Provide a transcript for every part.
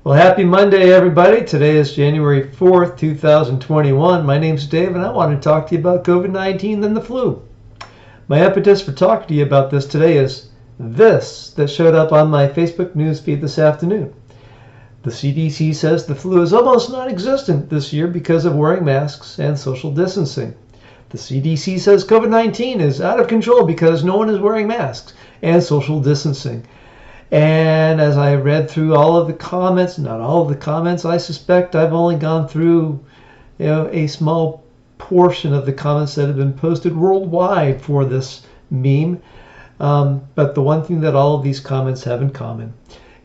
Well, happy Monday, everybody. Today is January 4th, 2021. My name's Dave, and I want to talk to you about COVID-19 and the flu. My impetus for talking to you about this today is this that showed up on my Facebook news feed this afternoon. The CDC says the flu is almost non-existent this year because of wearing masks and social distancing. The CDC says COVID-19 is out of control because no one is wearing masks and social distancing. And as I read through all of the comments, not all of the comments, I suspect I've only gone through a small portion of the comments that have been posted worldwide for this meme. But the one thing that all of these comments have in common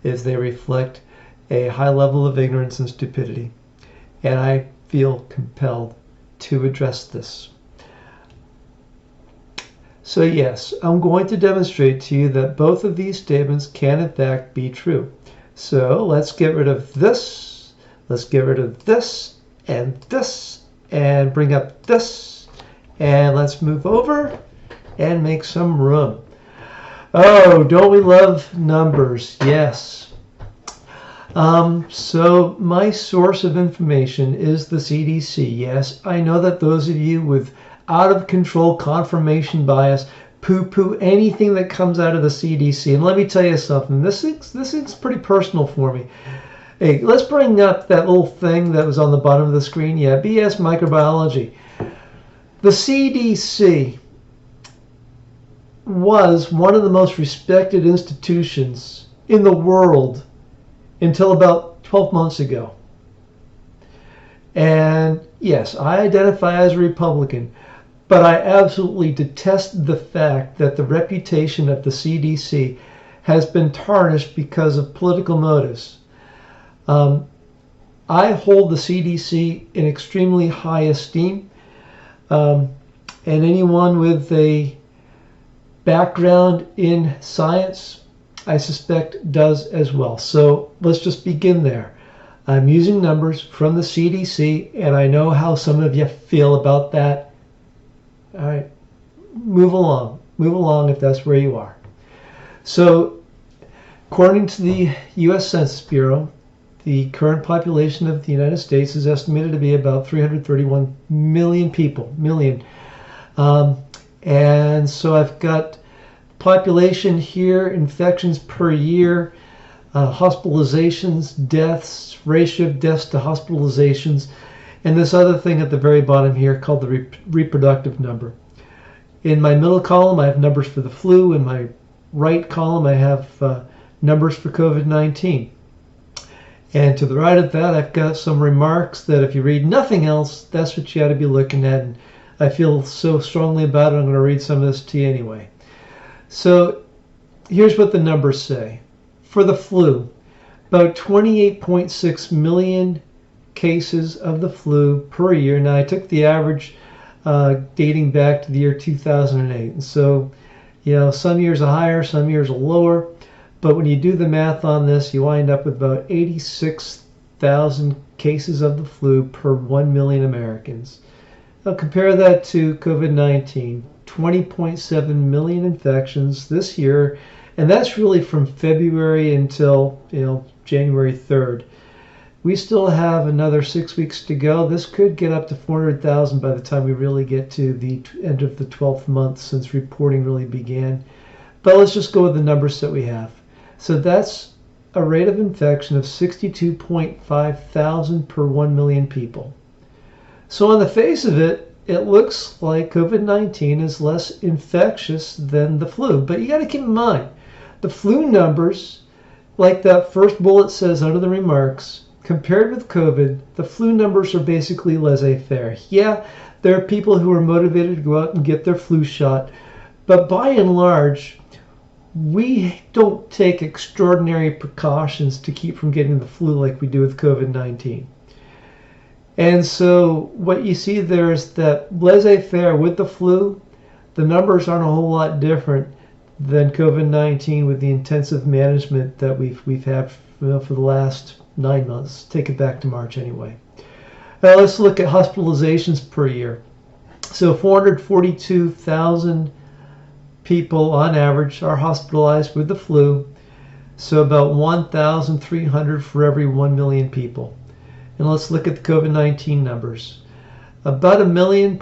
is they reflect a high level of ignorance and stupidity. And I feel compelled to address this. So yes, I'm going to demonstrate to you that both of these statements can in fact be true. So let's get rid of this, let's get rid of this, and bring up this, and let's move over and make some room. Oh, don't we love numbers? Yes. So my source of information is the CDC. Yes, I know that those of you with out of control confirmation bias poo-poo anything that comes out of the CDC. And let me tell you something, this is pretty personal for me. Hey, let's bring up that little thing that was on the bottom of the screen. Yeah, BS microbiology. The CDC was one of the most respected institutions in the world until about 12 months ago. And yes, I identify as a Republican. But I absolutely detest the fact that the reputation of the CDC has been tarnished because of political motives. I hold the CDC in extremely high esteem, and anyone with a background in science, I suspect, does as well. So let's just begin there. I'm using numbers from the CDC, and I know how some of you feel about that. All right, move along if that's where you are. So, according to the U.S. Census Bureau, the current population of the United States is estimated to be about 331 million people. And so I've got population here, infections per year, hospitalizations, deaths, ratio of deaths to hospitalizations, and this other thing at the very bottom here called the reproductive number. In my middle column, I have numbers for the flu. In my right column, I have numbers for COVID-19. And to the right of that, I've got some remarks that if you read nothing else, that's what you ought to be looking at. And I feel so strongly about it, I'm going to read some of this to you anyway. So here's what the numbers say. For the flu, about 28.6 million cases of the flu per year. Now I took the average dating back to the year 2008, and so some years are higher, some years are lower, but when you do the math on this, you wind up with about 86,000 cases of the flu per 1 million Americans. Now compare that to COVID-19, 20.7 million infections this year, and that's really from February until January 3rd. We still have another 6 weeks to go. This could get up to 400,000 by the time we really get to the end of the 12th month since reporting really began. But let's just go with the numbers that we have. So that's a rate of infection of 62.5 thousand per 1 million people. So on the face of it, it looks like COVID-19 is less infectious than the flu. But you got to keep in mind, the flu numbers, like that first bullet says under the remarks, compared with COVID, the flu numbers are basically laissez-faire. Yeah, there are people who are motivated to go out and get their flu shot, but by and large, we don't take extraordinary precautions to keep from getting the flu like we do with COVID-19. And so what you see there is that laissez-faire with the flu, the numbers aren't a whole lot different than COVID-19 with the intensive management that we've had for the last 9 months. Take it back to March anyway. Now let's look at hospitalizations per year. So 442,000 people on average are hospitalized with the flu. So about 1,300 for every 1 million people. And let's look at the COVID-19 numbers. About 1.1 million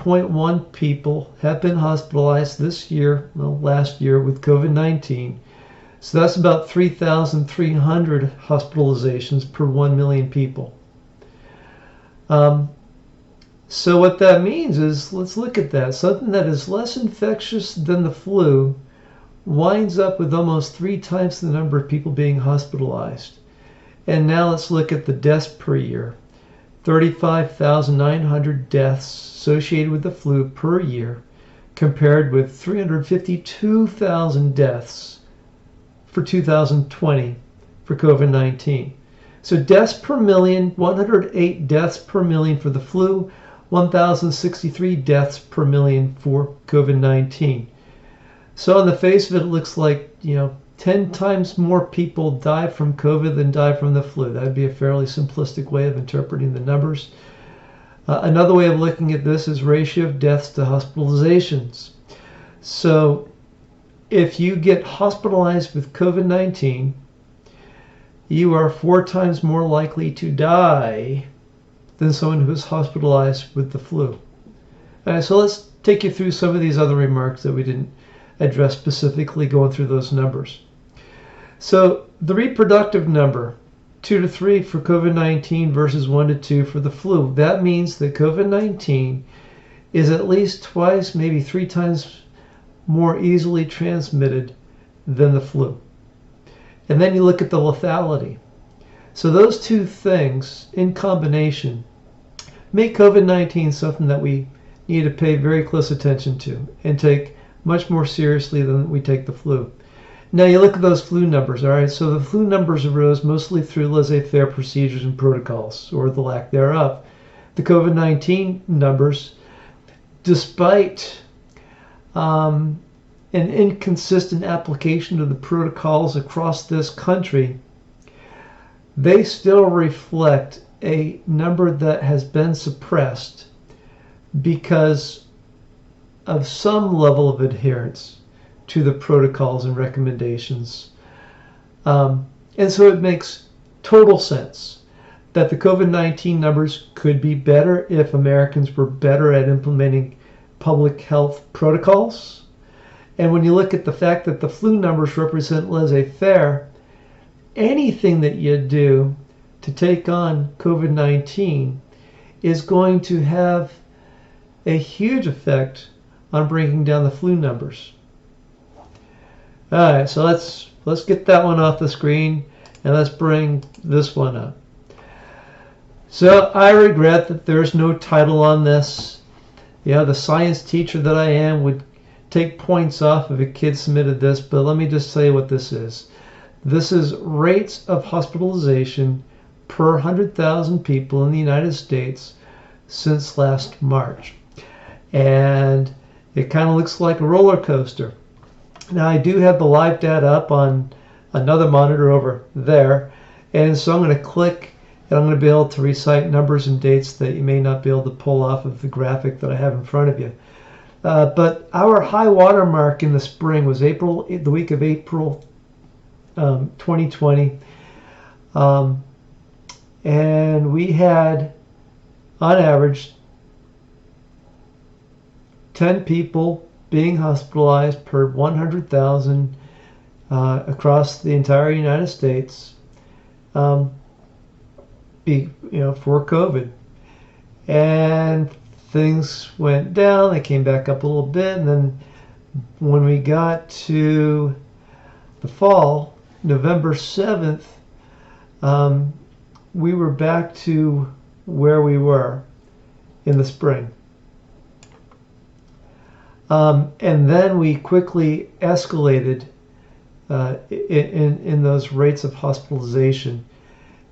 people have been hospitalized this year, well, last year with COVID-19. So that's about 3,300 hospitalizations per 1 million people. So what that means is, let's look at that. Something that is less infectious than the flu winds up with almost 3 times the number of people being hospitalized. And now let's look at the deaths per year. 35,900 deaths associated with the flu per year, compared with 352,000 deaths for 2020 for COVID-19. So deaths per million, 108 deaths per million for the flu, 1,063 deaths per million for COVID-19. So on the face of it, it looks like, 10 times more people die from COVID than die from the flu. That would be a fairly simplistic way of interpreting the numbers. Another way of looking at this is ratio of deaths to hospitalizations. So if you get hospitalized with COVID-19, you are 4 times more likely to die than someone who is hospitalized with the flu. All right, so let's take you through some of these other remarks that we didn't address specifically going through those numbers. So the reproductive number, 2 to 3 for COVID-19 versus 1 to 2 for the flu. That means that COVID-19 is at least twice, maybe 3 times more easily transmitted than the flu. And then you look at the lethality. So those two things in combination make COVID-19 something that we need to pay very close attention to and take much more seriously than we take the flu. Now you look at those flu numbers, all right? So the flu numbers arose mostly through laissez-faire procedures and protocols, or the lack thereof. The COVID-19 numbers, despite an inconsistent application of the protocols across this country, they still reflect a number that has been suppressed because of some level of adherence to the protocols and recommendations. And so it makes total sense that the COVID-19 numbers could be better if Americans were better at implementing public health protocols. And when you look at the fact that the flu numbers represent laissez-faire, anything that you do to take on COVID-19 is going to have a huge effect on bringing down the flu numbers. All right, so let's get that one off the screen and let's bring this one up. So I regret that there's no title on this. The science teacher that I am would take points off if a kid submitted this, but let me just tell you what this is. This is rates of hospitalization per 100,000 people in the United States since last March. And it kind of looks like a roller coaster. Now I do have the live data up on another monitor over there, and so I'm going to click and I'm going to be able to recite numbers and dates that you may not be able to pull off of the graphic that I have in front of you. But our high water mark in the spring was the week of April 2020, and we had on average 10 people being hospitalized per 100,000 across the entire United States for COVID. And things went down, they came back up a little bit, and then when we got to the fall, November 7th, we were back to where we were in the spring. And then we quickly escalated in those rates of hospitalization.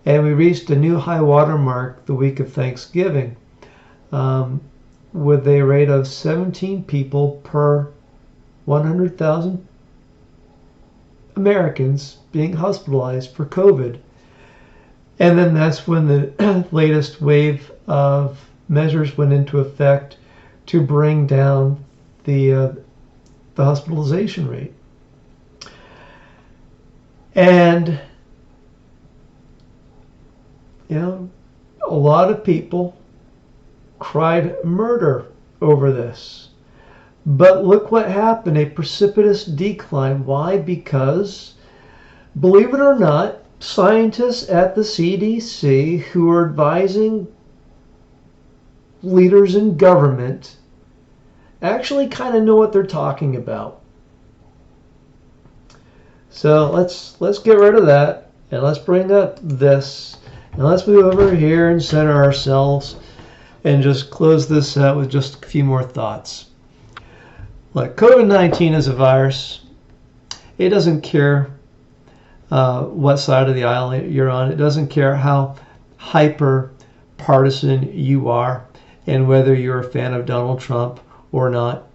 And we reached a new high water mark the week of Thanksgiving with a rate of 17 people per 100,000 Americans being hospitalized for COVID. And then that's when the latest wave of measures went into effect to bring down the hospitalization rate. And, you know, a lot of people cried murder over this. But look what happened, a precipitous decline. Why? Because, believe it or not, scientists at the CDC who are advising leaders in government actually kind of know what they're talking about. So let's get rid of that, and let's bring up this, and let's move over here and center ourselves and just close this out with just a few more thoughts. Like, COVID-19 is a virus. It doesn't care what side of the aisle you're on. It doesn't care how hyper partisan you are and whether you're a fan of Donald Trump or not.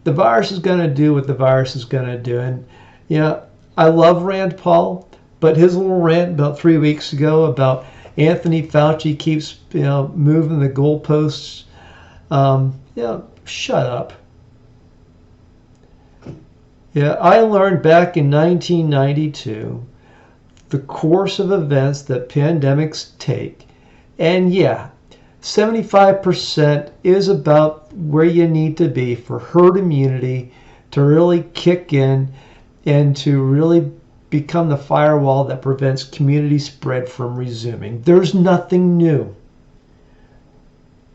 The virus is going to do what the virus is going to do. And, you know, I love Rand Paul, but his little rant about 3 weeks ago about Anthony Fauci keeps, moving the goalposts. Shut up. Yeah, I learned back in 1992 the course of events that pandemics take. And yeah, 75% is about where you need to be for herd immunity to really kick in and to really become the firewall that prevents community spread from resuming. There's nothing new.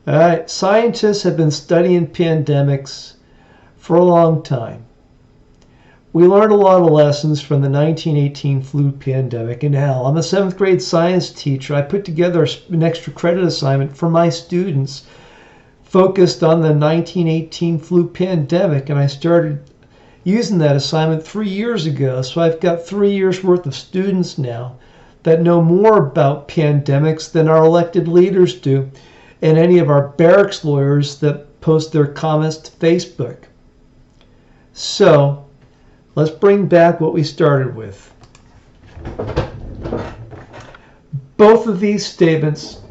All right, scientists have been studying pandemics for a long time. We learned a lot of lessons from the 1918 flu pandemic. And hell, I'm a 7th grade science teacher. I put together an extra credit assignment for my students focused on the 1918 flu pandemic, and I started using that assignment 3 years ago. So I've got 3 years worth of students now that know more about pandemics than our elected leaders do, and any of our barracks lawyers that post their comments to Facebook. So let's bring back what we started with. Both of these statements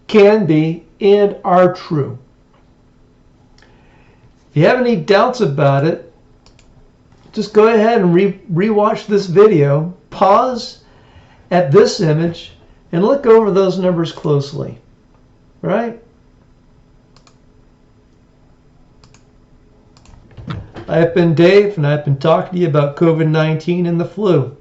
can be and are true. If you have any doubts about it, just go ahead and rewatch this video, pause at this image, and look over those numbers closely, right? I've been Dave, and I've been talking to you about COVID-19 and the flu.